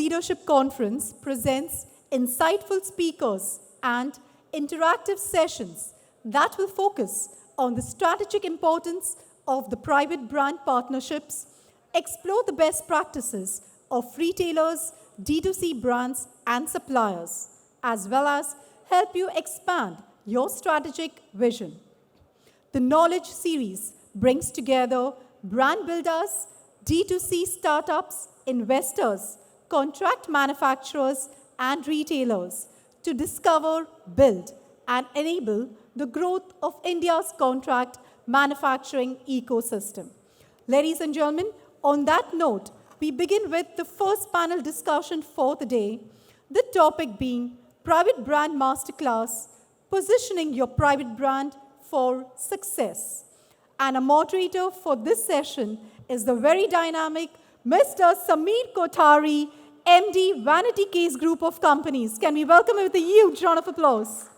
Leadership Conference presents insightful speakers and interactive sessions that will focus on the strategic importance of the private brand partnerships, explore the best practices of retailers, D2C brands, and suppliers, as well as help you expand your strategic vision. The Knowledge Series brings together brand builders, D2C startups, investors, contract manufacturers, and retailers to discover, build, and enable the growth of India's contract manufacturing ecosystem. Ladies and gentlemen, on that note, we begin with the first panel discussion for the day, the topic being Private Brand Masterclass, Positioning Your Private Brand for Success. And a moderator for this session is the very dynamic Mr. Sameer Kothari, MD, Vanity Case Group of Companies. Can we welcome him with a huge round of applause?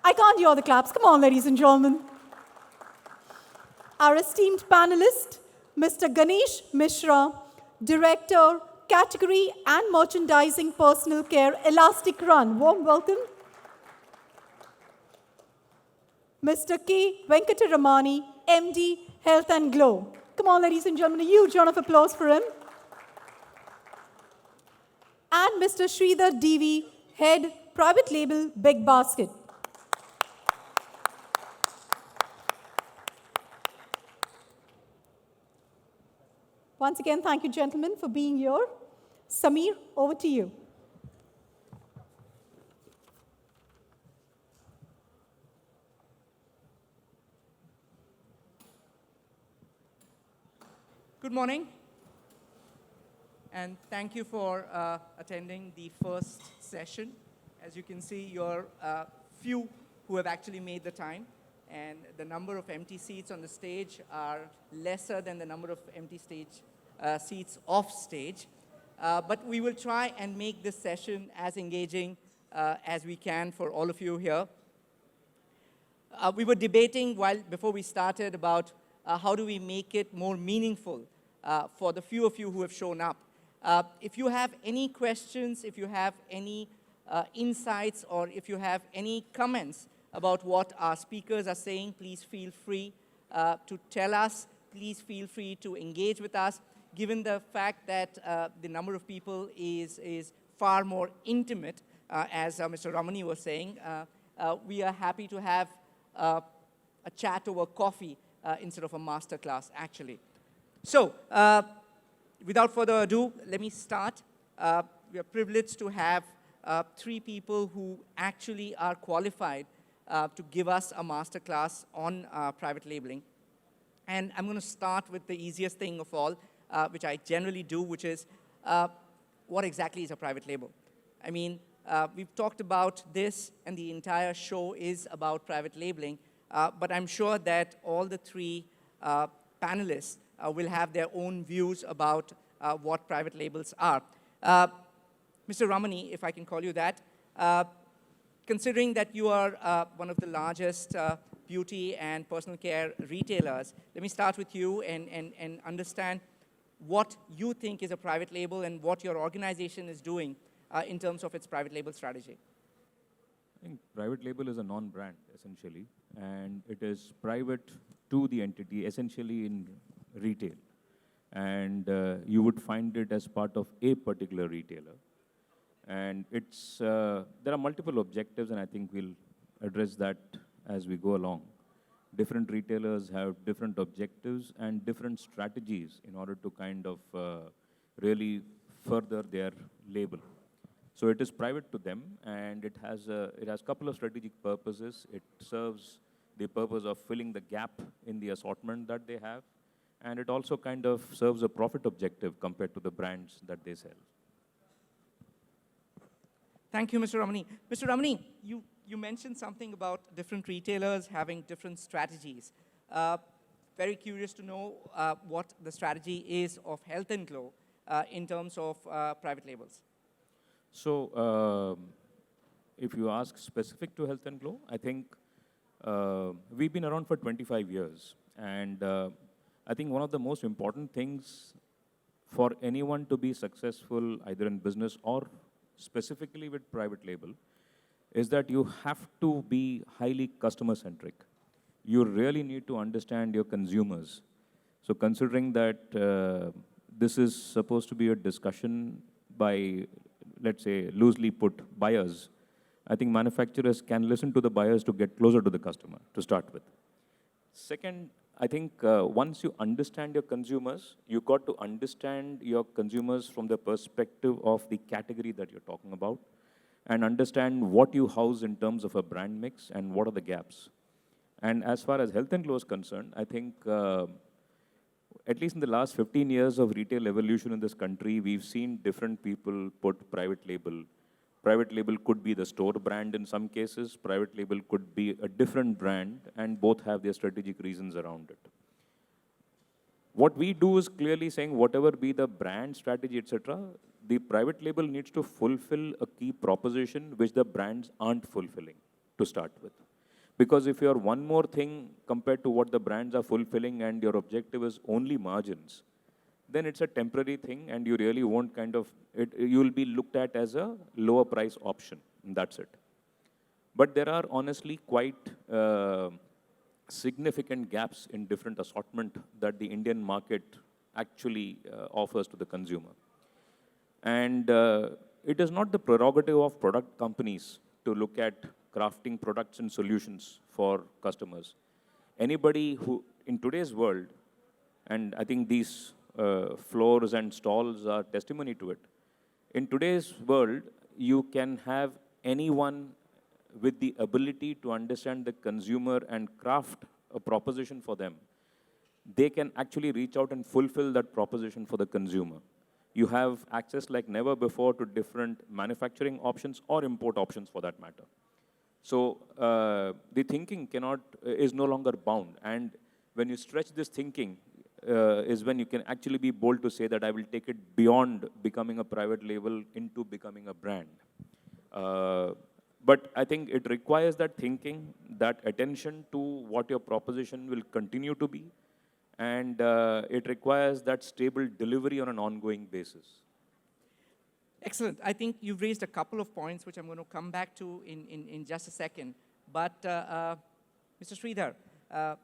I can't hear the claps. Come on, ladies and gentlemen. Our esteemed panelist, Mr. Ganesh Mishra, Director, Category and Merchandising Personal Care, Elastic Run. Warm welcome. Mr. K. Venkataramani, MD, Health and Glow. Come on, ladies and gentlemen, a huge round of applause for him. And Mr. Sreedhar DV, Head, Private Label, Big Basket. Once again, thank you, gentlemen, for being here. Sameer, over to you. Good morning, and thank you for attending the first session. As you can see, you're few who have actually made the time, and the number of empty seats on the stage are lesser than the number of empty seats off stage. But we will try and make this session as engaging as we can for all of you here. We were debating before we started about how do we make it more meaningful for the few of you who have shown up. If you have any questions, if you have any insights, or if you have any comments about what our speakers are saying, please feel free to tell us. Please feel free to engage with us. Given the fact that the number of people is far more intimate, as Mr. Ramani was saying, we are happy to have a chat over coffee instead of a masterclass, actually. So, without further ado, let me start. We are privileged to have three people who actually are qualified to give us a masterclass on private labeling. And I'm going to start with the easiest thing of all, which I generally do, which is what exactly is a private label? I mean, we've talked about this, and the entire show is about private labeling, but I'm sure that all the three panelists will have their own views about what private labels are. Mr. Ramani, if I can call you that, considering that you are one of the largest beauty and personal care retailers, let me start with you and understand what you think is a private label and what your organization is doing in terms of its private label strategy. I think private label is a non-brand, essentially, and it is private to the entity, essentially in retail. And you would find it as part of a particular retailer. And it's, there are multiple objectives, and I think we'll address that as we go along. Different retailers have different objectives and different strategies in order to kind of really further their label. So it is private to them, and it has a couple of strategic purposes. It serves the purpose of filling the gap in the assortment that they have, and it also kind of serves a profit objective compared to the brands that they sell. Thank you, Mr. Ramani. Mr. Ramani, you mentioned something about different retailers having different strategies. Very curious to know what the strategy is of Health and Glow in terms of private labels. So if you ask specific to Health and Glow, I think we've been around for 25 years. And I think one of the most important things for anyone to be successful either in business or specifically with private label is that you have to be highly customer-centric. You really need to understand your consumers. So considering that this is supposed to be a discussion by, let's say, loosely put, buyers, I think manufacturers can listen to the buyers to get closer to the customer to start with. Second, I think once you understand your consumers, you got to understand your consumers from the perspective of the category that you're talking about and understand what you house in terms of a brand mix and what are the gaps. And as far as health and glow is concerned, I think at least in the last 15 years of retail evolution in this country, we've seen different people put private label. Private label could be the store brand in some cases. Private label could be a different brand, and both have their strategic reasons around it. What we do is clearly saying whatever be the brand strategy, etc., the private label needs to fulfill a key proposition which the brands aren't fulfilling to start with. Because if you're one more thing compared to what the brands are fulfilling and your objective is only margins, then it's a temporary thing and you really won't you will be looked at as a lower price option, and that's it. But there are honestly quite significant gaps in different assortment that the Indian market actually offers to the consumer. And it is not the prerogative of product companies to look at crafting products and solutions for customers. Anybody who, in today's world, and I think these floors and stalls are testimony to it. In today's world, you can have anyone with the ability to understand the consumer and craft a proposition for them. They can actually reach out and fulfill that proposition for the consumer. You have access like never before to different manufacturing options or import options for that matter. So the thinking is no longer bound. And when you stretch this thinking, is when you can actually be bold to say that I will take it beyond becoming a private label into becoming a brand. But I think it requires that thinking, that attention to what your proposition will continue to be, and it requires that stable delivery on an ongoing basis. Excellent. I think you've raised a couple of points which I'm going to come back to in just a second. But Mr. Sreedhar,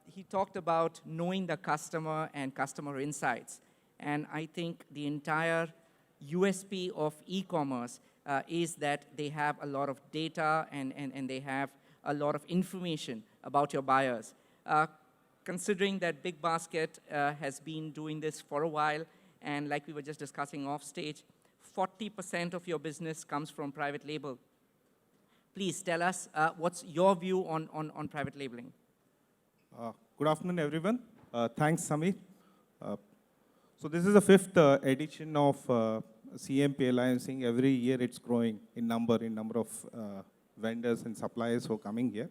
he talked about knowing the customer and customer insights. And I think the entire USP of e-commerce is that they have a lot of data and they have a lot of information about your buyers. Considering that Big Basket has been doing this for a while, and like we were just discussing off stage, 40% of your business comes from private label. Please tell us what's your view on private labeling. Good afternoon, everyone. Thanks, Samir. So this is the 5th edition of CMP Alliancing. Every year it's growing in number of vendors and suppliers who are coming here.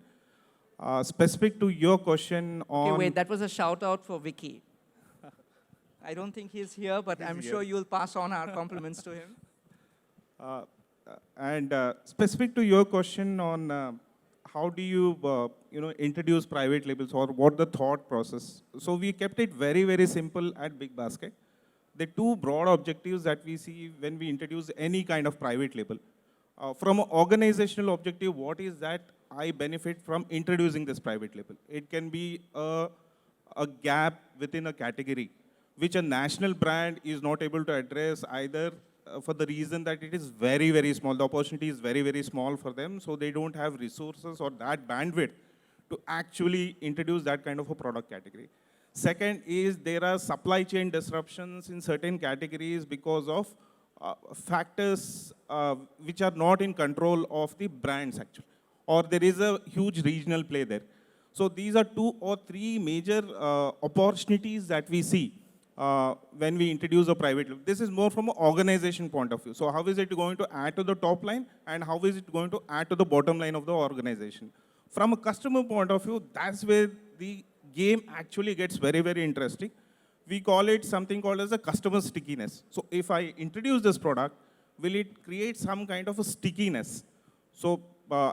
Specific to your question on... Okay, wait, that was a shout out for Vicky. I don't think he's here, but I'm sure you'll pass on our compliments to him. Specific to your question on how do you, introduce private labels or what the thought process. So we kept it very, very simple at Big Basket. The two broad objectives that we see when we introduce any kind of private label. From an organizational objective, what is that I benefit from introducing this private label? It can be a gap within a category, which a national brand is not able to address either for the reason that it is very, very small. The opportunity is very, very small for them, so they don't have resources or that bandwidth to actually introduce that kind of a product category. Second is there are supply chain disruptions in certain categories because of factors which are not in control of the brands actually, or there is a huge regional play there. So these are 2 or 3 major opportunities that we see when we introduce a private label. This is more from an organization point of view. So how is it going to add to the top line and how is it going to add to the bottom line of the organization? From a customer point of view, that's where the game actually gets very, very interesting. We call it something called as a customer stickiness. So if I introduce this product, will it create some kind of a stickiness? So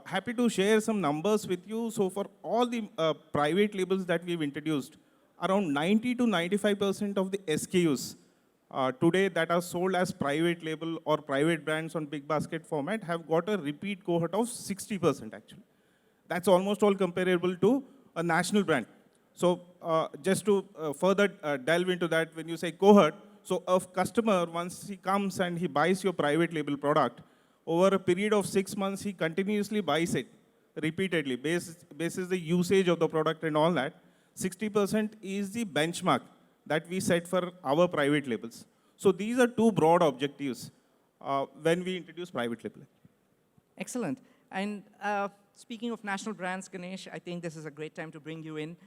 happy to share some numbers with you. So for all the private labels that we've introduced, around 90 to 95% of the SKUs today that are sold as private label or private brands on big basket format have got a repeat cohort of 60% actually. That's almost all comparable to a national brand. So just to further delve into that, when you say cohort, so a customer, once he comes and he buys your private label product, over a period of 6 months, he continuously buys it repeatedly, basis the usage of the product and all that. 60% is the benchmark that we set for our private labels. So these are two broad objectives when we introduce private label. Excellent. And speaking of national brands, Ganesh, I think this is a great time to bring you in,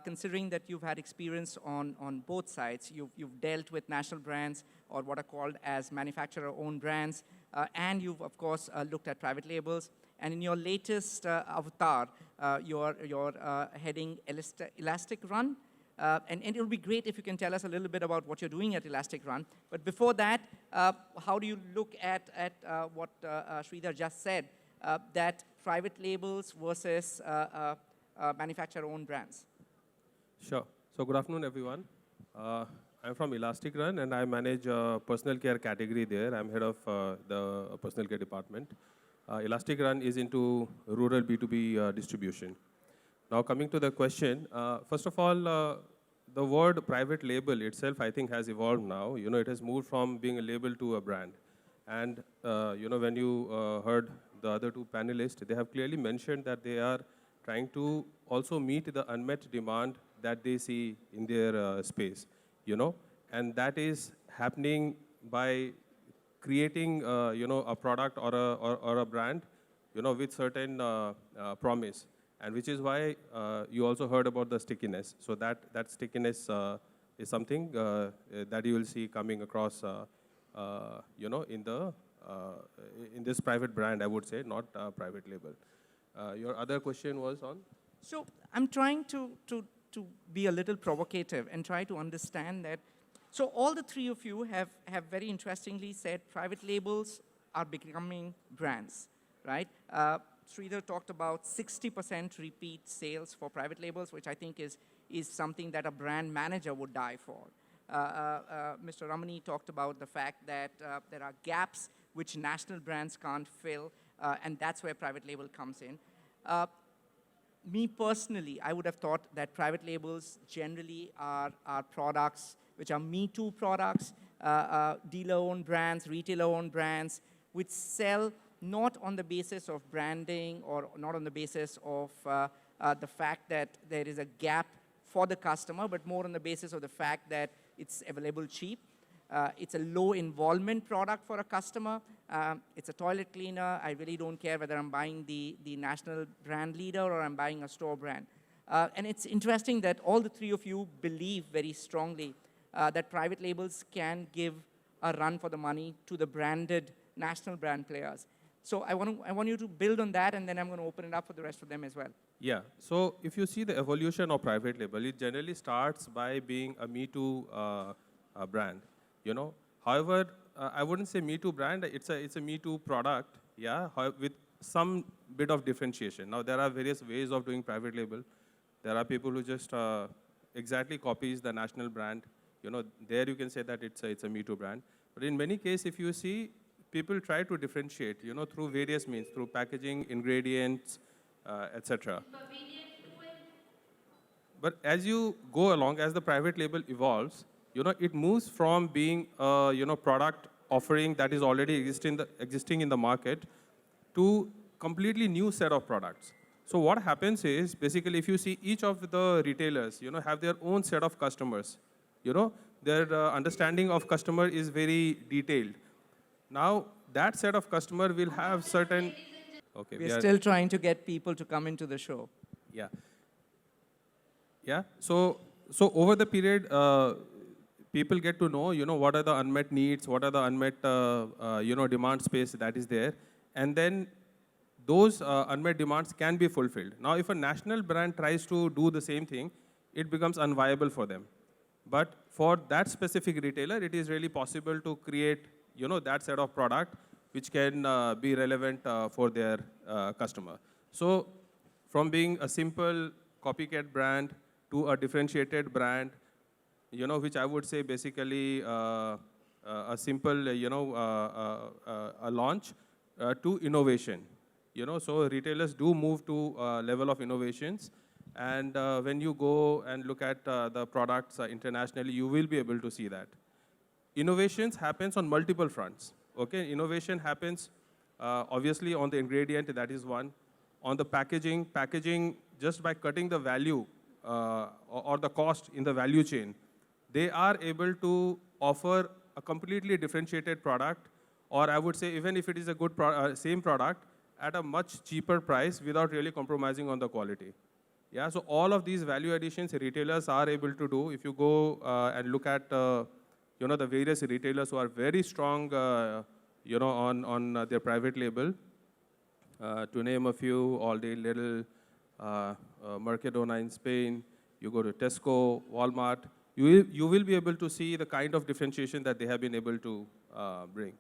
considering that you've had experience on both sides. You've dealt with national brands or what are called as manufacturer-owned brands, and you've, of course, looked at private labels. And in your latest avatar, you're heading Elastic Run. And it would be great if you can tell us a little bit about what you're doing at Elastic Run. But before that, how do you look at what Sreedhar just said, that private labels versus manufacturer-owned brands? Sure. So good afternoon, everyone. I'm from Elastic Run, and I manage personal care category there. I'm head of the personal care department. Elastic Run is into rural B2B distribution. Now, coming to the question, first of all, the word private label itself, I think, has evolved now. You know, it has moved from being a label to a brand. And, you know, when you heard the other two panelists, they have clearly mentioned that they are trying to also meet the unmet demand that they see in their space, you know. And that is happening by creating, you know, a product or a brand, you know, with certain promise. And which is why you also heard about the stickiness. So that stickiness is something that you will see coming across, you know, in this private brand, I would say, not private label. Your other question was on? So I'm trying to be a little provocative and try to understand that. So all the three of you have very interestingly said private labels are becoming brands, right? Sreedhar talked about 60% repeat sales for private labels, which I think is something that a brand manager would die for. Mr. Ramani talked about the fact that there are gaps which national brands can't fill, and that's where private label comes in. Me personally, I would have thought that private labels generally are products which are Me Too products, dealer-owned brands, retailer-owned brands, which sell not on the basis of branding or not on the basis of the fact that there is a gap for the customer, but more on the basis of the fact that it's available cheap. It's a low involvement product for a customer. It's a toilet cleaner. I really don't care whether I'm buying the national brand leader or I'm buying a store brand. And it's interesting that all the three of you believe very strongly that private labels can give a run for the money to the branded national brand players. So I want you to build on that, and then I'm going to open it up for the rest of them as well. Yeah. So if you see the evolution of private label, it generally starts by being a Me Too brand. You know. However, I wouldn't say Me Too brand. It's a Me Too product. Yeah. With some bit of differentiation. Now there are various ways of doing private label. There are people who just exactly copies the national brand. You know, there you can say that it's a Me Too brand. But in many cases, if you see, people try to differentiate, you know, through various means, through packaging, ingredients, etc. But as you go along, as the private label evolves, you know, it moves from being a, you know, product offering that is already existing in the market to completely new set of products. So what happens is, basically, if you see each of the retailers, you know, have their own set of customers. You know, their understanding of customer is very detailed. Now, that set of customer will have certain... Okay, we are still trying to get people to come into the show. Yeah. Yeah, so over the period, people get to know, you know, what are the unmet needs, what are the unmet, you know, demand space that is there. And then those unmet demands can be fulfilled. Now, if a national brand tries to do the same thing, it becomes unviable for them. But for that specific retailer, it is really possible to create, you know, that set of product which can be relevant for their customer. So from being a simple copycat brand to a differentiated brand which I would say basically a simple, a launch to innovation. So retailers do move to level of innovations. And when you go and look at the products internationally, you will be able to see that. Innovations happens on multiple fronts. Okay, innovation happens obviously on the ingredient, that is one. On the packaging just by cutting the value or the cost in the value chain, they are able to offer a completely differentiated product, or I would say even if it is a good same product at a much cheaper price without really compromising on the quality. Yeah, so all of these value additions retailers are able to do. If you go and look at the various retailers who are very strong on their private label, to name a few, All Day Little, Mercadona in Spain, you go to Tesco, Walmart, you will be able to see the kind of differentiation that they have been able to bring.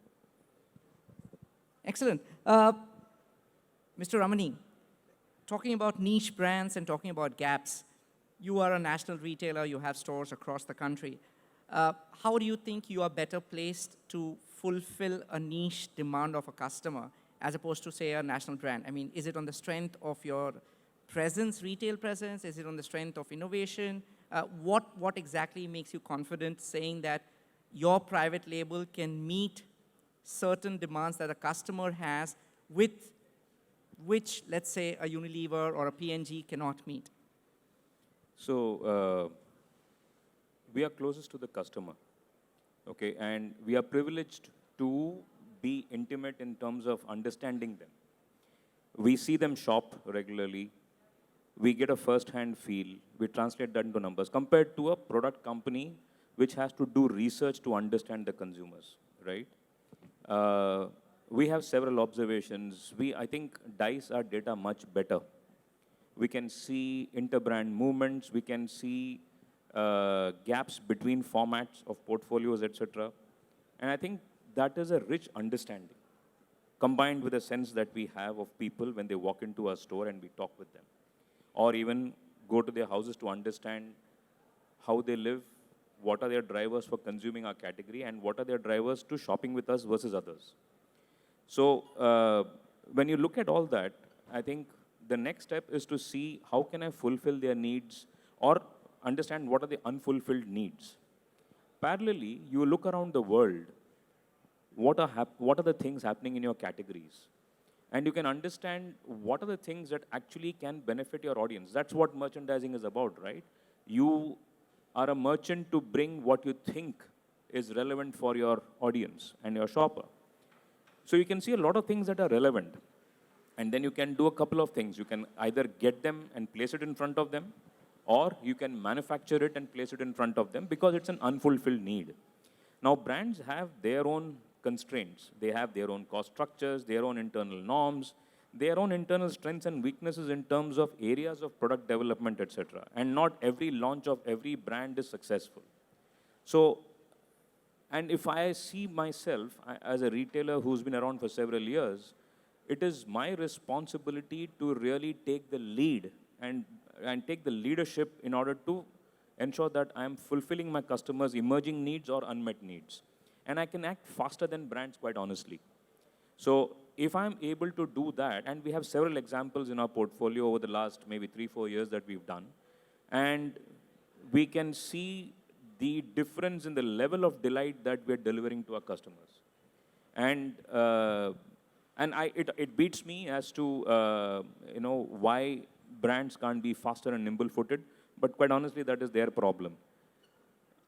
Excellent. Mr. Ramani, talking about niche brands and talking about gaps, you are a national retailer, you have stores across the country. How do you think you are better placed to fulfill a niche demand of a customer as opposed to, say, a national brand? I mean, is it on the strength of your presence, retail presence? Is it on the strength of innovation? What exactly makes you confident saying that your private label can meet certain demands that a customer has with which, let's say, a Unilever or a P&G cannot meet? So we are closest to the customer, okay, and we are privileged to be intimate in terms of understanding them. We see them shop regularly. We get a first-hand feel. We translate that into numbers compared to a product company which has to do research to understand the consumers, right? We have several observations. I think dice our data much better. We can see interbrand movements. We can see gaps between formats of portfolios, etc. And I think that is a rich understanding, combined with a sense that we have of people when they walk into our store and we talk with them, or even go to their houses to understand how they live, what are their drivers for consuming our category, and what are their drivers to shopping with us versus others. So when you look at all that, I think the next step is to see how can I fulfill their needs or understand what are the unfulfilled needs. Parallelly, you look around the world, what are the things happening in your categories? And you can understand what are the things that actually can benefit your audience. That's what merchandising is about, right? You are a merchant to bring what you think is relevant for your audience and your shopper. So you can see a lot of things that are relevant. And then you can do a couple of things. You can either get them and place it in front of them, or you can manufacture it and place it in front of them because it's an unfulfilled need. Now, brands have their own constraints. They have their own cost structures, their own internal norms, their own internal strengths and weaknesses in terms of areas of product development, etc. And not every launch of every brand is successful. So, and if I see myself as a retailer who's been around for several years, it is my responsibility to really take the lead and take the leadership in order to ensure that I am fulfilling my customers' emerging needs or unmet needs. And I can act faster than brands, quite honestly. So if I'm able to do that, and we have several examples in our portfolio over the last maybe 3-4 years that we've done, and we can see the difference in the level of delight that we're delivering to our customers. And it beats me as to why brands can't be faster and nimble-footed, but quite honestly, that is their problem.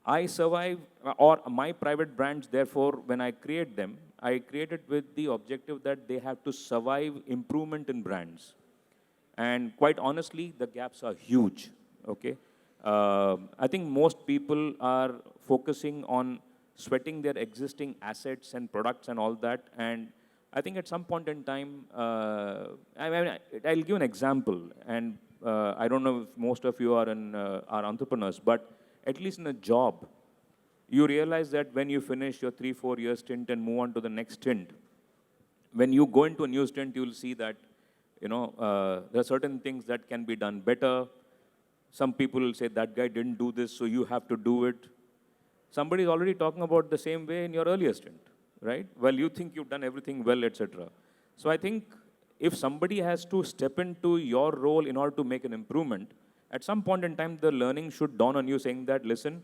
I survive, or my private brands, therefore, when I create them, I create it with the objective that they have to survive improvement in brands. And quite honestly, the gaps are huge, okay? I think most people are focusing on sweating their existing assets and products and all that, and I think at some point in time, I'll give an example, and I don't know if most of you are entrepreneurs, but at least in a job, you realize that when you finish your 3-4 year stint and move on to the next stint, when you go into a new stint, you'll see that there are certain things that can be done better. Some people will say, that guy didn't do this, so you have to do it. Somebody is already talking about the same way in your earlier stint, right? Well, you think you've done everything well, etc. So I think if somebody has to step into your role in order to make an improvement, at some point in time, the learning should dawn on you saying that, listen,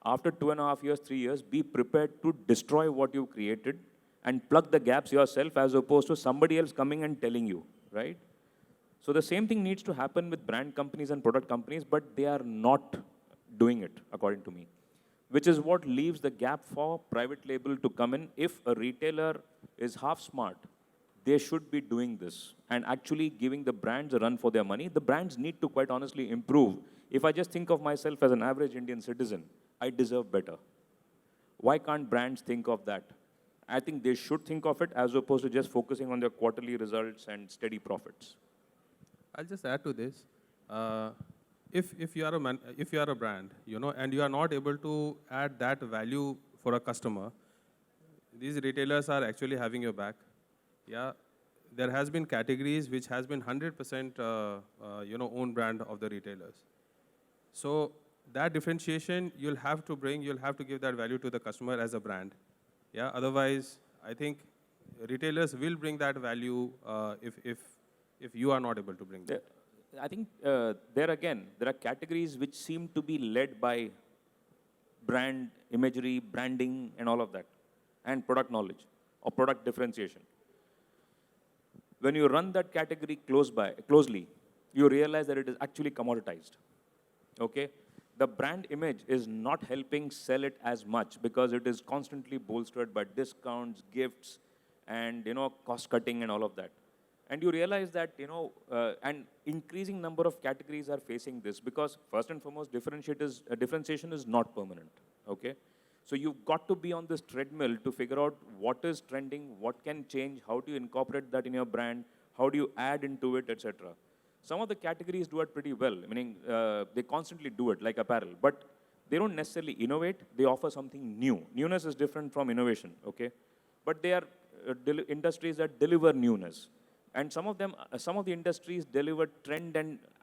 after 2.5 years, 3 years, be prepared to destroy what you've created and plug the gaps yourself as opposed to somebody else coming and telling you, right? So the same thing needs to happen with brand companies and product companies, but they are not doing it, according to me, which is what leaves the gap for private label to come in. If a retailer is half smart, they should be doing this and actually giving the brands a run for their money. The brands need to, quite honestly, improve. If I just think of myself as an average Indian citizen, I deserve better. Why can't brands think of that? I think they should think of it as opposed to just focusing on their quarterly results and steady profits. I'll just add to this. If you are a brand, and you are not able to add that value for a customer, these retailers are actually having your back. Yeah, there has been categories which has been 100% own brand of the retailers. So that differentiation you'll have to bring, you'll have to give that value to the customer as a brand. Yeah, otherwise, I think retailers will bring that value if you are not able to bring that. I think there again, there are categories which seem to be led by brand imagery, branding, and all of that, and product knowledge or product differentiation. When you run that category closely, you realize that it is actually commoditized. Okay? The brand image is not helping sell it as much because it is constantly bolstered by discounts, gifts, and cost cutting and all of that. And you realize that an increasing number of categories are facing this because first and foremost, differentiation is not permanent. Okay, so you've got to be on this treadmill to figure out what is trending, what can change, how do you incorporate that in your brand, how do you add into it, etc. Some of the categories do it pretty well, meaning they constantly do it, like apparel, but they don't necessarily innovate, they offer something new. Newness is different from innovation, okay? But they are industries that deliver newness. And some of the industries deliver trend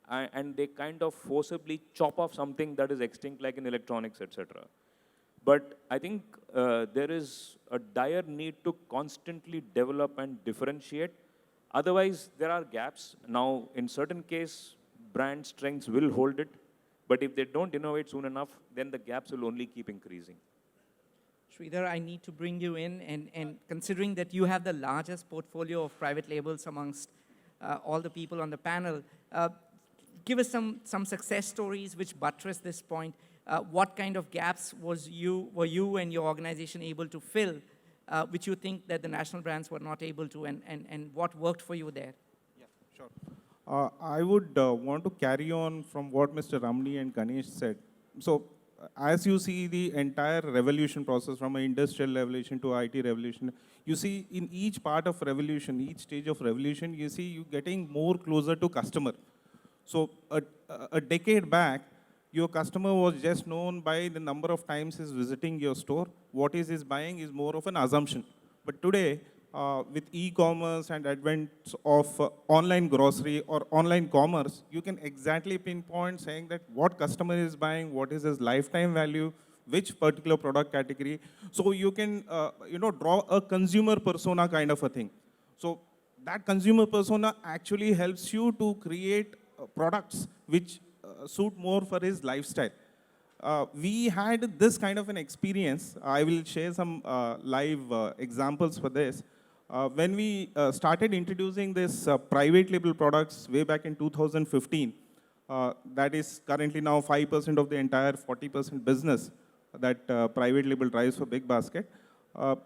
and they kind of forcibly chop off something that is extinct, like in electronics, etc. But I think there is a dire need to constantly develop and differentiate. Otherwise, there are gaps. Now, in certain cases, brand strengths will hold it. But if they don't innovate soon enough, then the gaps will only keep increasing. Sreedhar, I need to bring you in, and considering that you have the largest portfolio of private labels amongst all the people on the panel, give us some success stories which buttress this point. What kind of gaps were you and your organization able to fill, which you think that the national brands were not able to, and what worked for you there? Yeah, sure. I would want to carry on from what Mr. Ramani and Ganesh said. So, as you see the entire revolution process from an industrial revolution to IT revolution, you see in each part of revolution, each stage of revolution, you see you getting more closer to customer. So a decade back, your customer was just known by the number of times he's visiting your store. What is buying is more of an assumption. But today, with e-commerce and advent of online grocery or online commerce, you can exactly pinpoint saying that what customer is buying, what is his lifetime value, which particular product category. So you can, draw a consumer persona kind of a thing. So that consumer persona actually helps you to create products which suit more for his lifestyle. We had this kind of an experience. I will share some live examples for this. When we started introducing this private label products way back in 2015, that is currently now 5% of the entire 40% business that private label drives for Big Basket.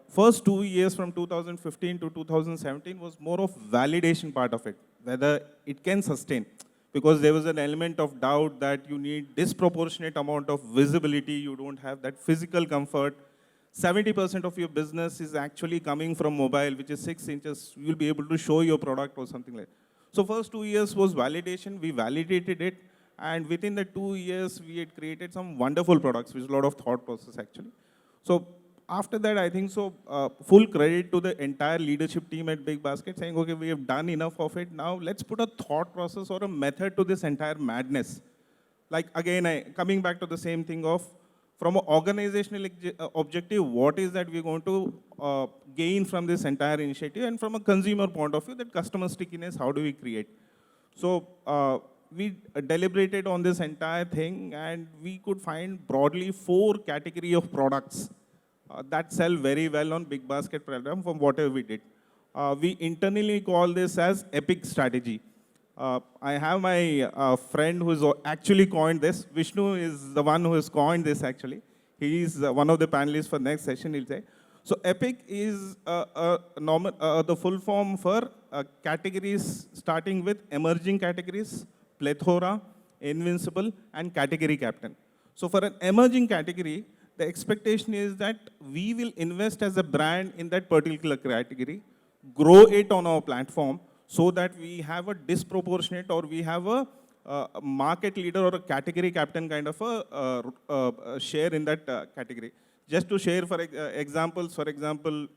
First 2 years from 2015 to 2017 was more of validation part of it, whether it can sustain. Because there was an element of doubt that you need disproportionate amount of visibility, you don't have that physical comfort. 70% of your business is actually coming from mobile, which is 6 inches. You'll be able to show your product or something like that. So first 2 years was validation. We validated it. And within the 2 years, we had created some wonderful products, which is a lot of thought process, actually. So after that, I think so, full credit to the entire leadership team at Big Basket, saying, okay, we have done enough of it. Now let's put a thought process or a method to this entire madness. like again, coming back to the same thing of, from an organizational objective, what is that we're going to gain from this entire initiative, and from a consumer point of view, that customer stickiness, how do we create? So we deliberated on this entire thing, and we could find broadly 4 category of products that sell very well on Big Basket program from whatever we did. We internally call this as epic strategy. I have my friend who's actually coined this. Vishnu is the one who has coined this actually. He is one of the panelists for next session, he'll say. So epic is the full form for categories starting with emerging categories, plethora, invincible, and category captain. So for an emerging category, the expectation is that we will invest as a brand in that particular category, grow it on our platform, so that we have a disproportionate, or we have a market leader or a category captain kind of a share in that category. Just to share for examples, for example,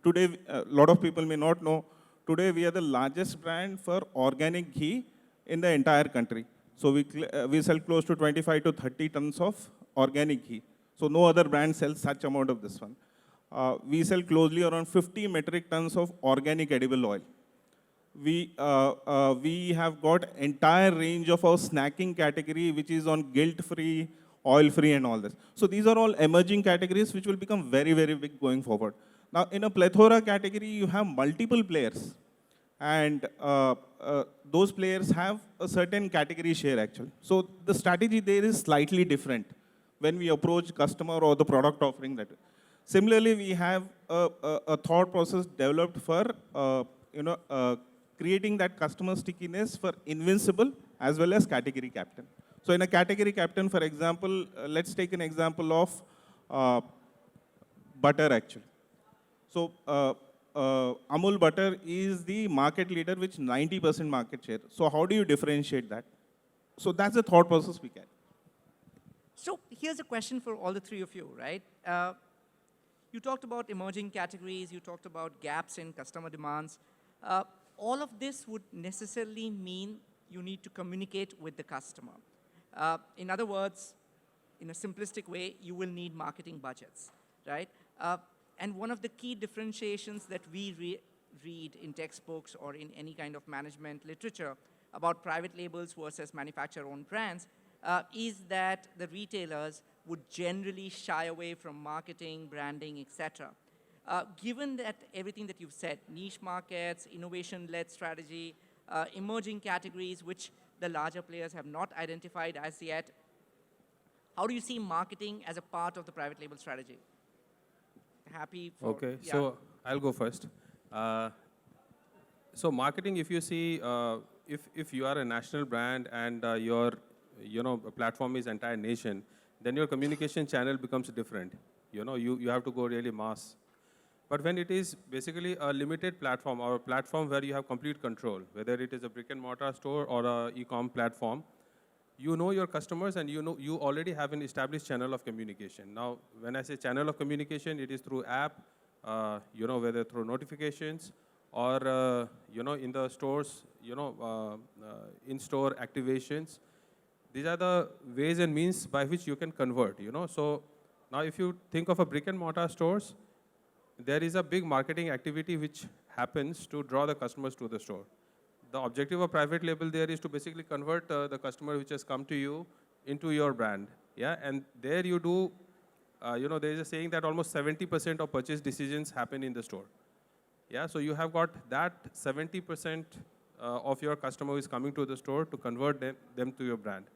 today, a lot of people may not know, today we are the largest brand for organic ghee in the entire country. So we sell close to 25 to 30 tons of organic ghee. So no other brand sells such amount of this one. We sell closely around 50 metric tons of organic edible oil. We have got entire range of our snacking category, which is on guilt-free, oil-free, and all this. So these are all emerging categories which will become very, very big going forward. Now, in a plethora category, you have multiple players. And those players have a certain category share, actually. So the strategy there is slightly different when we approach customer or the product offering that. Similarly, we have a thought process developed for creating that customer stickiness for invincible as well as category captain. So in a category captain, for example, let's take an example of butter actually. So Amul butter is the market leader with 90% market share. So how do you differentiate that? So that's the thought process we get. So here's a question for all the 3 of you, right? You talked about emerging categories, you talked about gaps in customer demands. All of this would necessarily mean you need to communicate with the customer. In other words, in a simplistic way, you will need marketing budgets, right? And one of the key differentiations that we read in textbooks or in any kind of management literature about private labels versus manufacturer-owned brands is that the retailers would generally shy away from marketing, branding, etc. Given that everything that you've said, niche markets, innovation-led strategy, emerging categories which the larger players have not identified as yet, how do you see marketing as a part of the private label strategy? Happy for, Okay, yeah. so I'll go first. So marketing, if you see, if you are a national brand and your platform is entire nation, then your communication channel becomes different. You have to go really mass. But when it is basically a limited platform or a platform where you have complete control, whether it is a brick and mortar store or a e-com platform, you know your customers and you already have an established channel of communication. Now, when I say channel of communication, it is through app, whether through notifications or, in the stores, in-store activations. These are the ways and means by which you can convert, So now if you think of a brick and mortar stores, there is a big marketing activity which happens to draw the customers to the store. The objective of private label there is to basically convert the customer which has come to you into your brand. Yeah, and there you do, there is a saying that almost 70% of purchase decisions happen in the store. Yeah, so you have got that 70% of your customer who is coming to the store to convert them to your brand.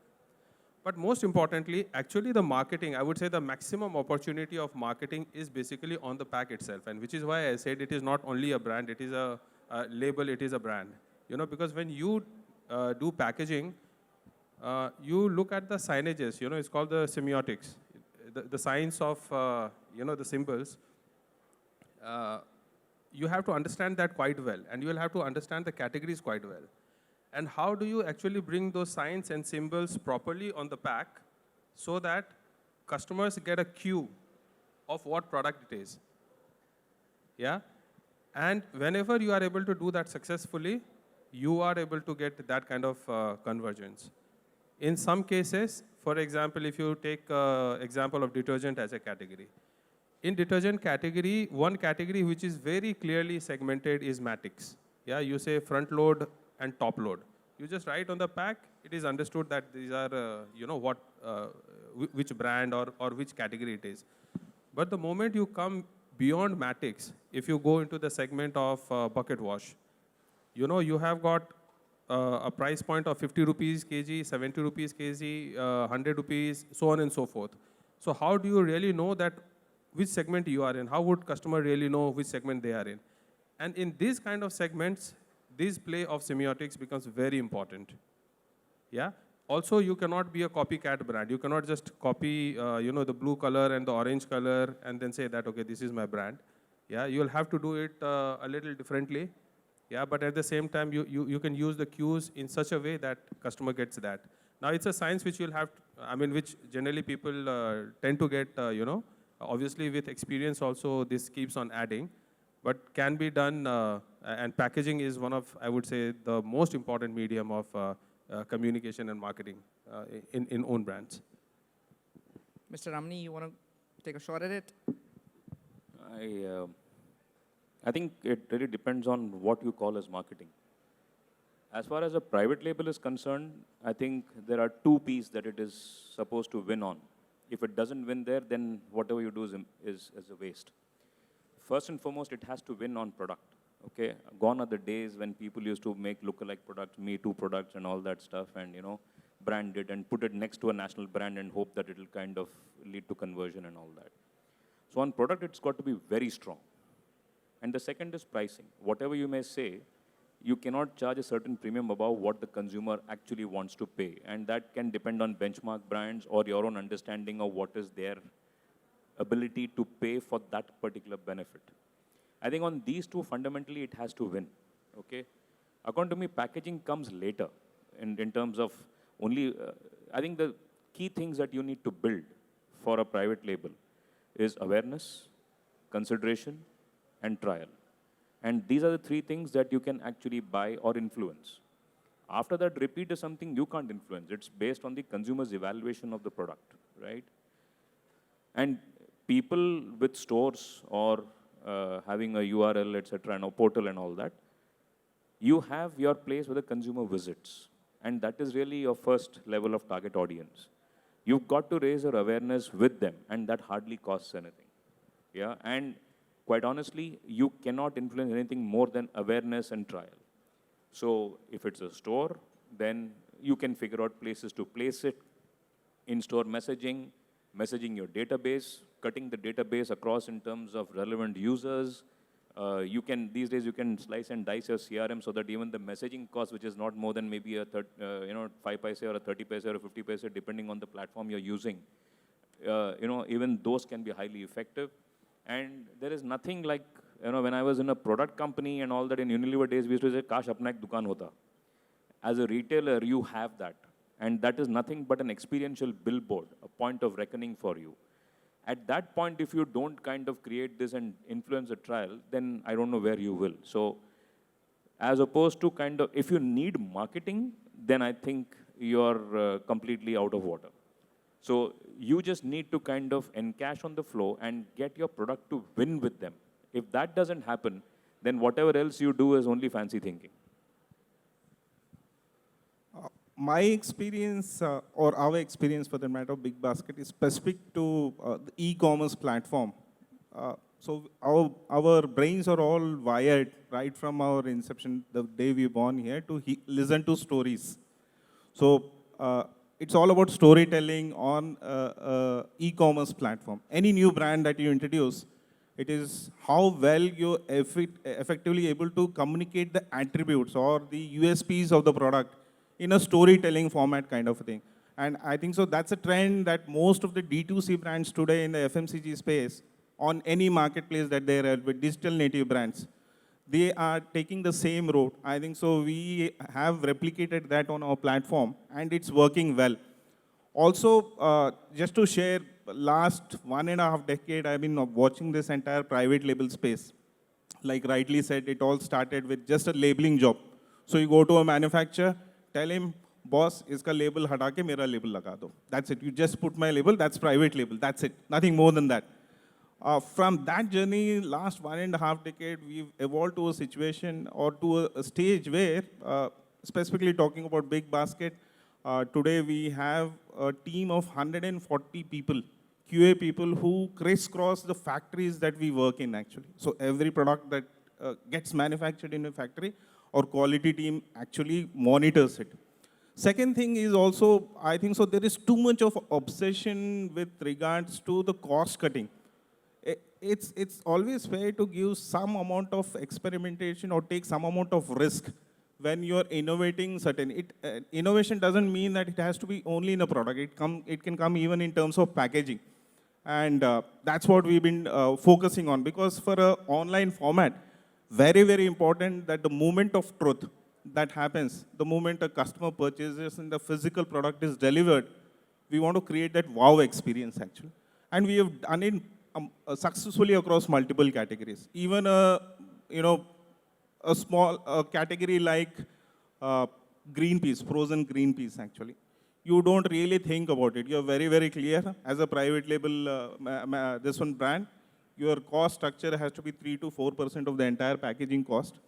But most importantly, actually the marketing, I would say the maximum opportunity of marketing is basically on the pack itself. And which is why I said it is not only a brand, it is a label, it is a brand. Because when you do packaging, you look at the signages, it's called the semiotics, the science of, the symbols. You have to understand that quite well, and you will have to understand the categories quite well. And how do you actually bring those signs and symbols properly on the pack so that customers get a cue of what product it is? Yeah? And whenever you are able to do that successfully, you are able to get that kind of convergence. In some cases, for example, if you take example of detergent as a category. In detergent category, one category which is very clearly segmented is Matix. Yeah, you say front load and top load. You just write on the pack, it is understood that these are, which brand or which category it is. But the moment you come beyond Matix, if you go into the segment of bucket wash, you have got a price point of 50 rupees kg, 70 rupees kg, 100 rupees, so on and so forth. So how do you really know that which segment you are in? How would customer really know which segment they are in? And in these kind of segments, this play of semiotics becomes very important. Yeah. Also, you cannot be a copycat brand. You cannot just copy, the blue color and the orange color and then say that, okay, this is my brand. Yeah, you'll have to do it a little differently. Yeah, but at the same time, you can use the cues in such a way that customer gets that. Now, it's a science which you'll have, which generally people tend to get, obviously with experience also, this keeps on adding, but can be done, and packaging is one of, I would say, the most important medium of communication and marketing in own brands. Mr. Ramani, you want to take a shot at it? I think it really depends on what you call as marketing. As far as a private label is concerned, I think there are two P's that it is supposed to win on. If it doesn't win there, then whatever you do is a waste. First and foremost, it has to win on product. Okay, gone are the days when people used to make lookalike products, Me Too products, and all that stuff, and brand it and put it next to a national brand and hope that it will kind of lead to conversion and all that. So on product, it's got to be very strong. And the second is pricing. Whatever you may say, you cannot charge a certain premium above what the consumer actually wants to pay. And that can depend on benchmark brands or your own understanding of what is their ability to pay for that particular benefit. I think on these two, fundamentally, it has to win. Okay? According to me, packaging comes later in terms of only, I think the key things that you need to build for a private label is awareness, consideration, and trial. And these are the three things that you can actually buy or influence. After that, repeat is something you can't influence. It's based on the consumer's evaluation of the product, right? And people with stores or having a URL, etc., and a portal and all that, you have your place where the consumer visits. And that is really your first level of target audience. You've got to raise your awareness with them, and that hardly costs anything. Yeah, and quite honestly, you cannot influence anything more than awareness and trial. So if it's a store, then you can figure out places to place it, in-store messaging, messaging your database, cutting the database across in terms of relevant users. These days you can slice and dice your CRM so that even the messaging cost, which is not more than maybe a 5 paise or a 30 paise or a 50 paise, depending on the platform you're using, even those can be highly effective. And there is nothing like, when I was in a product company and all that, in Unilever days, we used to say, Kash apna ek dukaan hota. As a retailer, you have that. And that is nothing but an experiential billboard, a point of reckoning for you. At that point, if you don't kind of create this and influence a trial, then I don't know where you will. So as opposed to kind of, if you need marketing, then I think you're completely out of water. So you just need to kind of encash on the flow and get your product to win with them. If that doesn't happen, then whatever else you do is only fancy thinking. My experience, or our experience for the matter of Big Basket, is specific to the e-commerce platform. So our brains are all wired right from our inception, the day we born here, to listen to stories. So it's all about storytelling on e-commerce platform. Any new brand that you introduce, it is how well you're effectively able to communicate the attributes or the USPs of the product in a storytelling format kind of a thing. And I think so that's a trend that most of the D2C brands today in the FMCG space, on any marketplace that they are with digital native brands, they are taking the same route. I think so we have replicated that on our platform and it's working well. Also, just to share, last 1.5 decades, I've been watching this entire private label space. Like rightly said, it all started with just a labeling job. So you go to a manufacturer, tell him, boss, iska label hata ke mera label laga do. That's it. You just put my label, that's private label. That's it. Nothing more than that. From that journey, last 1.5 decade, we've evolved to a situation or to a stage where, specifically talking about Big Basket, today we have a team of 140 people, QA people who crisscross the factories that we work in actually. So every product that gets manufactured in a factory, our quality team actually monitors it. Second thing is also, I think so there is too much of obsession with regards to the cost cutting. It's always fair to give some amount of experimentation or take some amount of risk when you're innovating certain. Innovation doesn't mean that it has to be only in a product. It can come even in terms of packaging. And that's what we've been focusing on, because for an online format, very, very important that the moment of truth that happens, the moment a customer purchases and the physical product is delivered, we want to create that wow experience actually. And we have done it successfully across multiple categories. Even a small category like green peas, frozen green peas actually. You don't really think about it. You're very, very clear as a private label, this one brand, your cost structure has to be 3 to 4% of the entire packaging cost.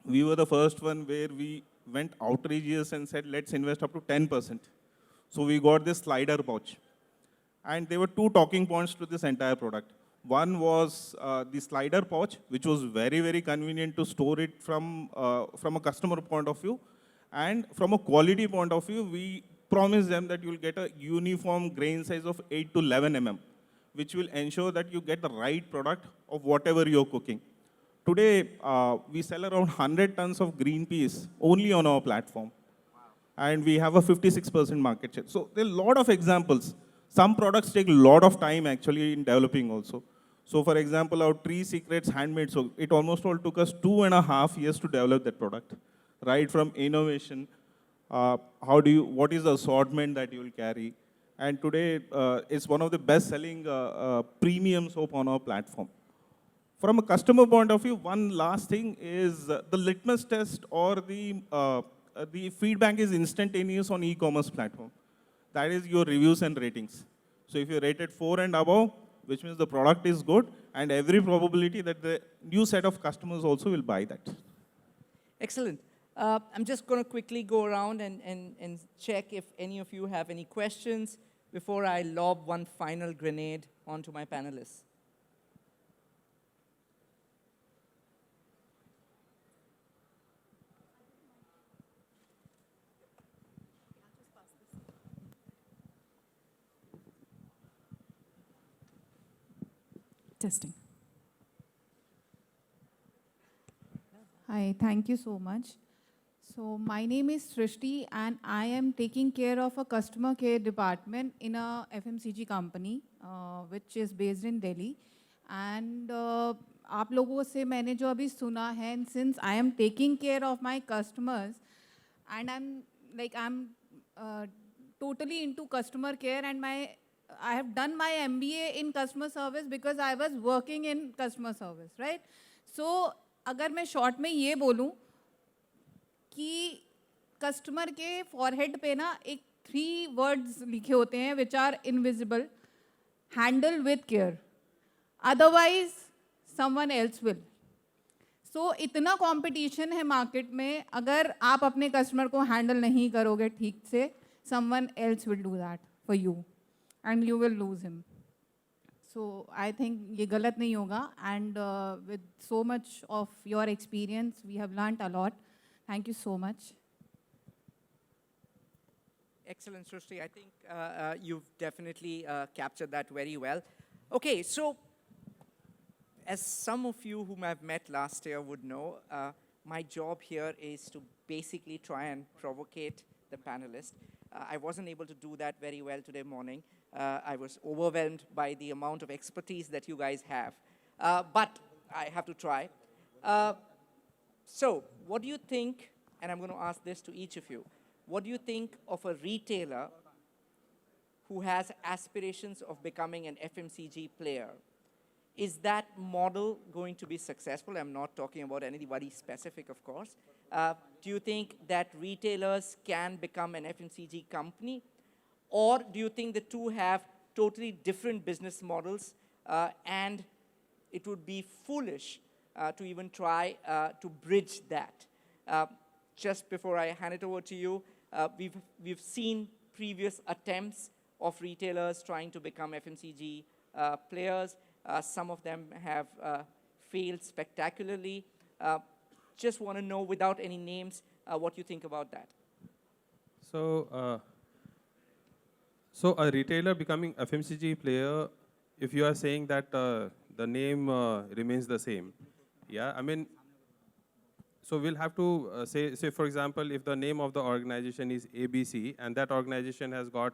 We were the first one where we went outrageous and said, let's invest up to 10%. So we got this slider pouch. And there were two talking points to this entire product. One was the slider pouch, which was very, very convenient to store it from a customer point of view. And from a quality point of view, we promise them that you'll get a uniform grain size of 8 to 11 mm, which will ensure that you get the right product of whatever you're cooking. Today, we sell around 100 tons of green peas only on our platform. Wow. And we have a 56% market share. So there are a lot of examples. Some products take a lot of time actually in developing also. So for example, our Tree Secrets handmade, so it almost all took us 2.5 years to develop that product. Right from innovation, what is the assortment that you will carry? And today, it's one of the best-selling premium soap on our platform. From a customer point of view, one last thing is the litmus test or the feedback is instantaneous on e-commerce platform. That is your reviews and ratings. So if you rated 4 and above, which means the product is good, and every probability that the new set of customers also will buy that. Excellent. I'm just going to quickly go around and check if any of you have any questions before I lob one final grenade onto my panelists. Testing. Hi, thank you so much. So my name is Srishti and I am taking care of a customer care department in a FMCG company which is based in Delhi. And आप लोगों से मैंने जो अभी सुना है, and since I am taking care of my customers and I'm totally into customer care, and I have done my MBA in customer service because I was working in customer service, right? So अगर मैं short में ये बोलूँ कि customer के forehead पे ना एक 3 वर्ड्स लिखे होते हैं which are invisible, handle with care, otherwise someone else will. So इतना कंपटीशन है मार्केट में, अगर आप अपने कस्टमर को हैंडल नहीं करोगे ठीक से, someone else will do that for you and you will lose him. So I think ये गलत नहीं होगा, and with so much of your experience, we have learned a lot. Thank you so much. Excellent, Srishti. I think you've definitely captured that very well. Okay, so as some of you whom I've met last year would know, my job here is to basically try and provocate the panelists. I wasn't able to do that very well today morning. I was overwhelmed by the amount of expertise that you guys have. But I have to try. So what do you think, and I'm going to ask this to each of you, what do you think of a retailer who has aspirations of becoming an FMCG player? Is that model going to be successful? I'm not talking about anybody specific, of course. Do you think that retailers can become an FMCG company? Or do you think the two have totally different business models and it would be foolish to even try to bridge that? Just before I hand it over to you, we've seen previous attempts of retailers trying to become FMCG players. Some of them have failed spectacularly. Just want to know, without any names, what you think about that. So, so a retailer becoming FMCG player, if you are saying that the name remains the same, yeah, I mean, so we'll have to say, for example, if the name of the organization is ABC and that organization has got,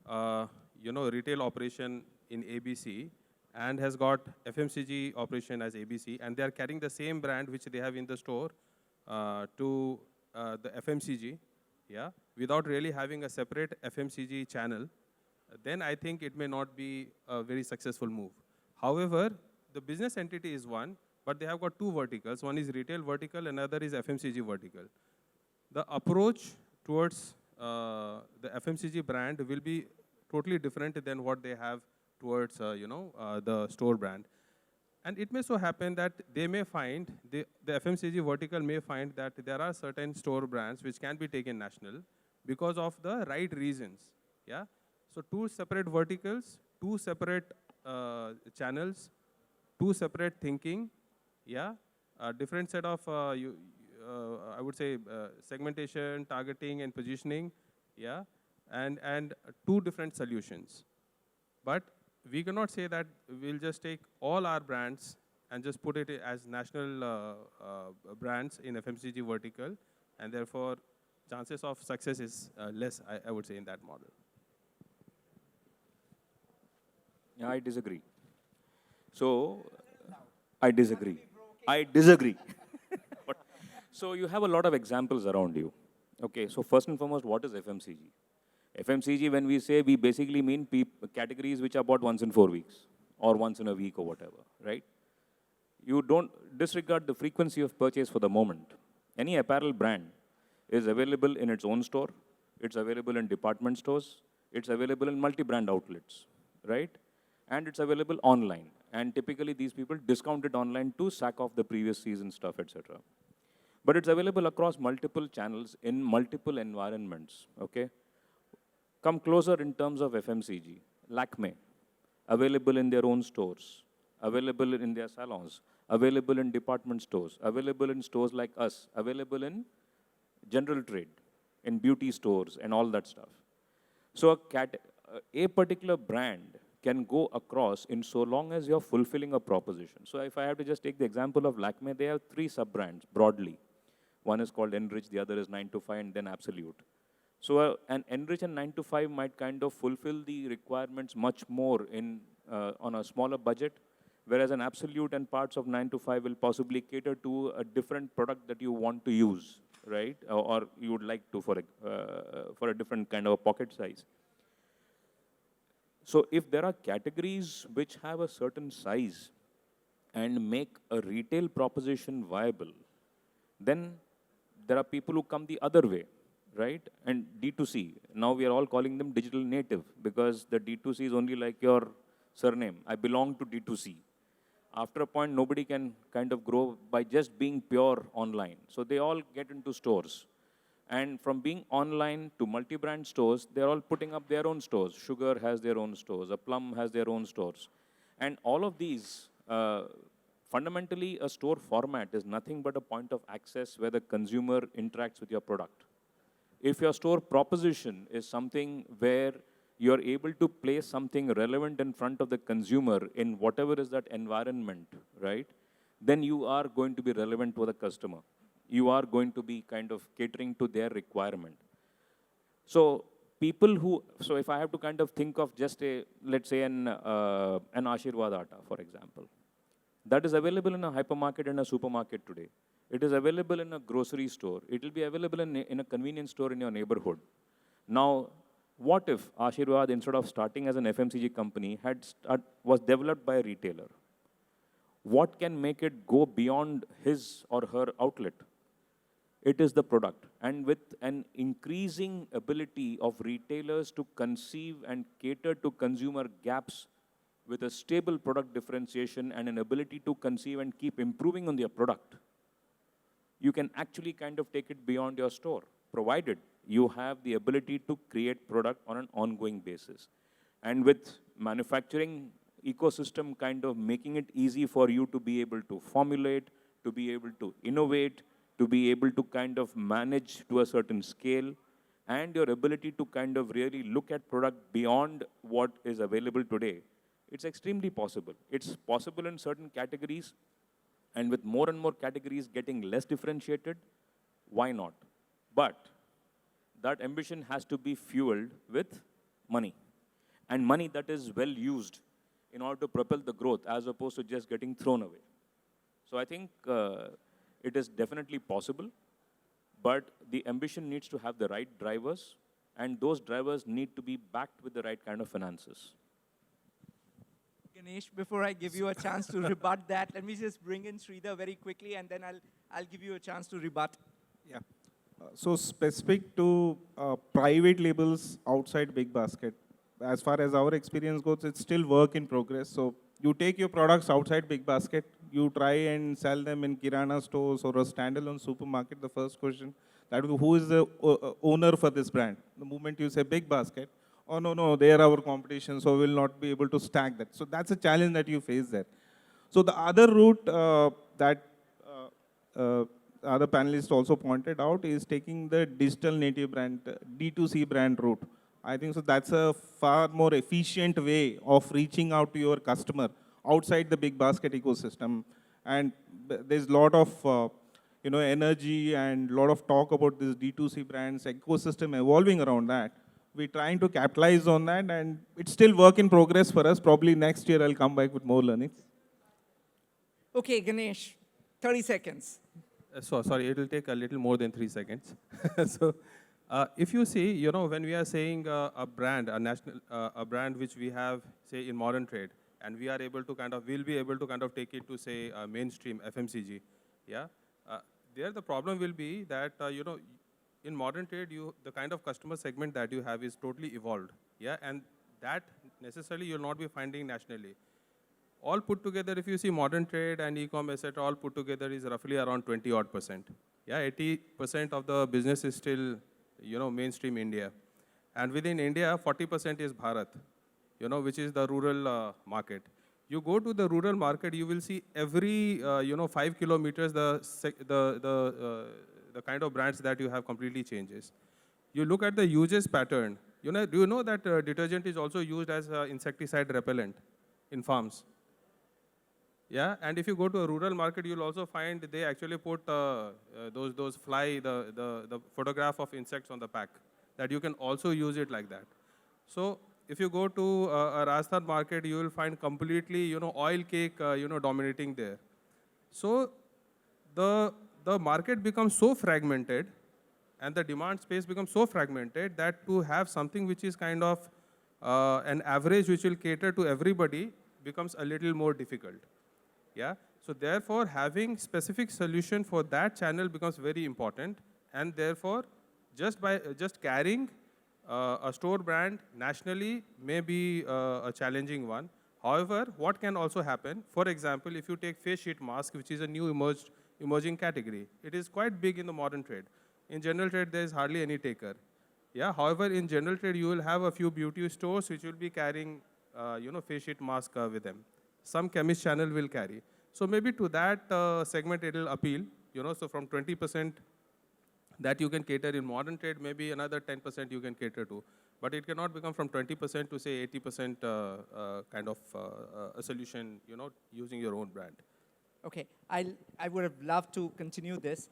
retail operation in ABC and has got FMCG operation as ABC, and they are carrying the same brand which they have in the store to the FMCG, yeah, without really having a separate FMCG channel, then I think it may not be a very successful move. However, the business entity is one, but they have got two verticals. One is retail vertical, another is FMCG vertical. The approach towards the FMCG brand will be totally different than what they have towards, the store brand. And it may so happen that they may find, the FMCG vertical may find that there are certain store brands which can be taken national because of the right reasons, yeah? So two separate verticals, two separate channels, two separate thinking, yeah? Different set of, I would say, segmentation, targeting, and positioning, yeah? And two different solutions. But we cannot say that we'll just take all our brands and just put it as national brands in FMCG vertical, and therefore chances of success is less, I would say, in that model. Yeah, I disagree. So, I disagree. I disagree. But, so you have a lot of examples around you. Okay, so first and foremost, what is FMCG? FMCG, when we say, we basically mean categories which are bought once in 4 weeks or once in a week or whatever, right? You don't disregard the frequency of purchase for the moment. Any apparel brand is available in its own store, it's available in department stores, it's available in multi-brand outlets, right? And it's available online. And typically these people discount it online to sack off the previous season stuff, etc. But it's available across multiple channels in multiple environments, okay? Come closer in terms of FMCG. Lakme, available in their own stores, available in their salons, available in department stores, available in stores like us, available in general trade, in beauty stores and all that stuff. So a particular brand can go across in so long as you're fulfilling a proposition. So if I have to just take the example of Lakme, they have 3 sub-brands broadly. One is called Enrich, the other is 9 to 5, and then Absolute. So an Enrich and 9 to 5 might kind of fulfill the requirements much more in, on a smaller budget, whereas an Absolute and parts of 9 to 5 will possibly cater to a different product that you want to use, right? Or you would like to for a different kind of a pocket size. So if there are categories which have a certain size and make a retail proposition viable, then there are people who come the other way, right? And D2C, now we are all calling them digital native because the D2C is only like your surname. I belong to D2C. After a point, nobody can kind of grow by just being pure online. So they all get into stores. And from being online to multi-brand stores, they're all putting up their own stores. Sugar has their own stores. A Plum has their own stores. And all of these, fundamentally, a store format is nothing but a point of access where the consumer interacts with your product. If your store proposition is something where you're able to place something relevant in front of the consumer in whatever is that environment, right, then you are going to be relevant to the customer. You are going to be kind of catering to their requirement. So people who, so if I have to kind of think of just a, let's say an Ashirwad Atta, for example, that is available in a hypermarket and a supermarket today. It is available in a grocery store. It will be available in a convenience store in your neighborhood. Now, what if Ashirwad, instead of starting as an FMCG company, was developed by a retailer? What can make it go beyond his or her outlet? It is the product. And with an increasing ability of retailers to conceive and cater to consumer gaps with a stable product differentiation and an ability to conceive and keep improving on their product, you can actually kind of take it beyond your store, provided you have the ability to create product on an ongoing basis. And with manufacturing ecosystem kind of making it easy for you to be able to formulate, to be able to innovate, to be able to kind of manage to a certain scale, and your ability to kind of really look at product beyond what is available today, it's extremely possible. It's possible in certain categories, and with more and more categories getting less differentiated, why not? But that ambition has to be fueled with money, and money that is well used in order to propel the growth as opposed to just getting thrown away. So I think it is definitely possible, but the ambition needs to have the right drivers, and those drivers need to be backed with the right kind of finances. Ganesh, before I give you a chance to rebut that, let me just bring in Sreedhar very quickly, and then I'll give you a chance to rebut. Yeah. So specific to private labels outside Big Basket, as far as our experience goes, it's still work in progress. So you take your products outside Big Basket, you try and sell them in Kirana stores or a standalone supermarket. The first question, that is, who is the owner for this brand? The moment you say Big Basket, oh no, they are our competition, so we'll not be able to stack that. So that's a challenge that you face there. So the other route that other panelists also pointed out is taking the digital native brand, D2C brand route. I think so that's a far more efficient way of reaching out to your customer outside the Big Basket ecosystem. And there's a lot of energy and a lot of talk about this D2C brands ecosystem evolving around that. We're trying to capitalize on that, and it's still work in progress for us. Probably next year I'll come back with more learnings. Okay, Ganesh, 30 seconds. Sorry, it will take a little more than 3 seconds. So, if you see, when we are saying a brand, a brand which we have, say, in modern trade, and we are able to we'll be able to take it to, say, mainstream FMCG, yeah? There the problem will be that, in modern trade, the kind of customer segment that you have is totally evolved, yeah? And that necessarily you'll not be finding nationally. All put together, if you see modern trade and e-commerce, etc., all put together is roughly around 20-odd%. Yeah, 80% of the business is still, mainstream India. And within India, 40% is Bharat, which is the rural market. You go to the rural market, you will see every, 5 kilometers, the kind of brands that you have completely changes. You look at the uses pattern. Do you know that detergent is also used as insecticide repellent in farms? Yeah, and if you go to a rural market, you'll also find they actually put those fly, the photograph of insects on the pack, that you can also use it like that. So if you go to a Rajasthan market, you will find completely, oil cake, dominating there. So the market becomes so fragmented, and the demand space becomes so fragmented that to have something which is kind of an average which will cater to everybody becomes a little more difficult. Yeah? So therefore, having specific solution for that channel becomes very important, and therefore, just carrying a store brand nationally may be a challenging one. However, what can also happen, for example, if you take face sheet mask, which is a new emerging category, it is quite big in the modern trade. In general trade, there is hardly any taker. Yeah? However, in general trade, you will have a few beauty stores which will be carrying face sheet mask with them. Some chemist channel will carry. So maybe to that segment it will appeal, so from 20% that you can cater in modern trade, maybe another 10% you can cater to. But it cannot become from 20% to, say, 80% kind of a solution, using your own brand. Okay, I would have loved to continue this,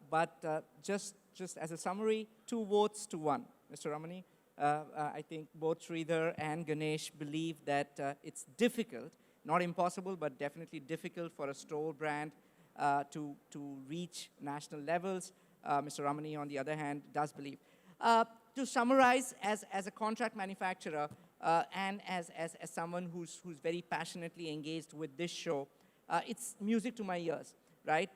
but just as a summary, 2 votes to 1. Mr. Ramani, I think both Sreedhar and Ganesh believe that it's difficult, not impossible, but definitely difficult for a store brand to reach national levels. Mr. Ramani, on the other hand, does believe. To summarize, as a contract manufacturer and as someone who's very passionately engaged with this show, it's music to my ears, right?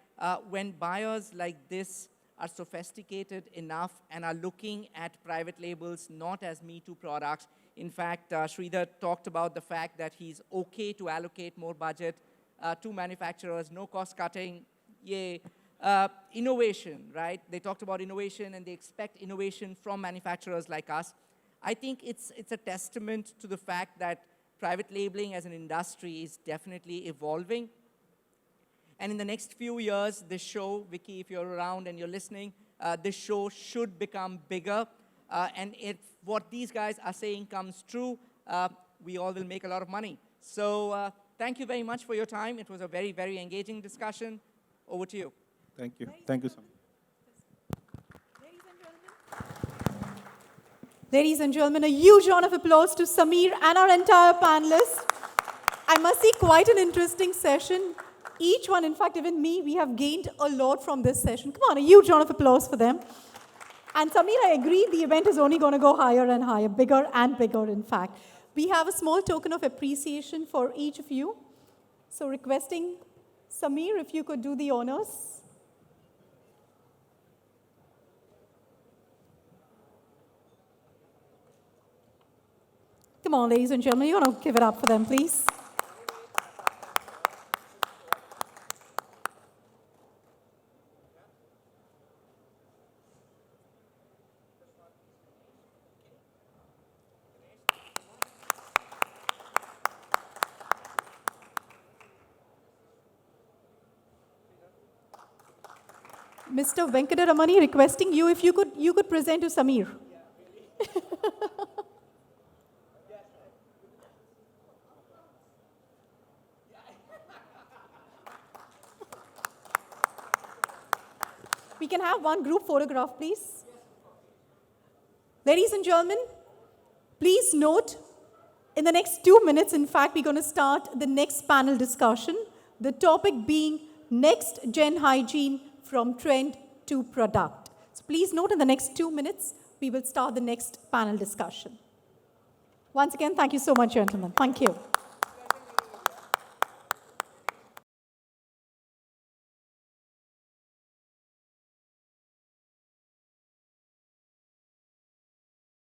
When buyers like this are sophisticated enough and are looking at private labels not as Me Too products. In fact, Sreedhar talked about the fact that he's okay to allocate more budget to manufacturers, no cost cutting, yay. Innovation, right? They talked about innovation and they expect innovation from manufacturers like us. I think it's a testament to the fact that private labeling as an industry is definitely evolving. And in the next few years, this show, Vicky, if you're around and you're listening, this show should become bigger. And if what these guys are saying comes true, we all will make a lot of money. So thank you very much for your time. It was a very, very engaging discussion. Over to you. Thank you. Thank you so much. Ladies and gentlemen, a huge round of applause to Sameer and our entire panelists. I must say, quite an interesting session. Each one, in fact, even me, we have gained a lot from this session. Come on, a huge round of applause for them. And Sameer, I agree, the event is only going to go higher and higher, bigger and bigger, in fact. We have a small token of appreciation for each of you. So requesting Sameer, if you could do the honors. Come on, ladies and gentlemen, you want to give it up for them, please. Mr. Venkataramani, requesting you if you could present to Sameer. We can have one group photograph, please. Ladies and gentlemen, please note, in the next 2 minutes, in fact, we're going to start the next panel discussion, the topic being next gen hygiene from trend to product. So please note, in the next 2 minutes, we will start the next panel discussion. Once again, thank you so much, gentlemen. Thank you.